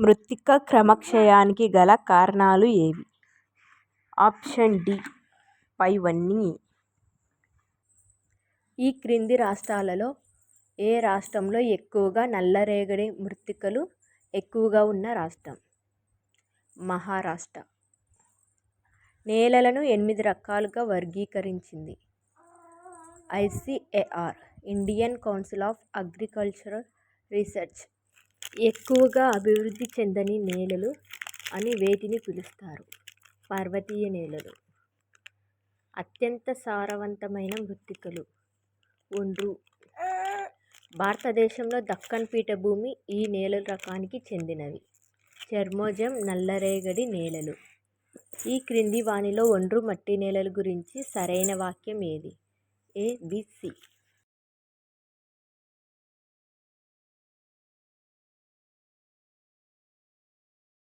మృత్తిక క్రమక్షయానికి గల కారణాలు ఏవి? ఆప్షన్ డి పైవన్నీ. ఈ క్రింది రాష్ట్రాలలో ఏ రాష్ట్రంలో ఎక్కువగా నల్లరేగడి మృత్తికలు ఎక్కువగా ఉన్న రాష్ట్రం? మహారాష్ట్ర. నేలలను 8 రకాలుగా వర్గీకరించింది ICAR Indian council of agricultural research. ఎక్కువగా అభివృద్ధి చెందని నేలలు అని వేటిని పిలుస్తారు? పర్వతీయ నేలలు. అత్యంత సారవంతమైన మృత్తికలు. ఒండ్రు. భారతదేశంలో దక్కన్ పీఠభూమి ఈ నేలల రకానికి చెందినవి. చర్మోజం నల్లరేగడి నేలలు. ఈ క్రింది వానిలో ఒండ్రు మట్టి నేలల గురించి సరైన వాక్యం ఏది? A, B, C.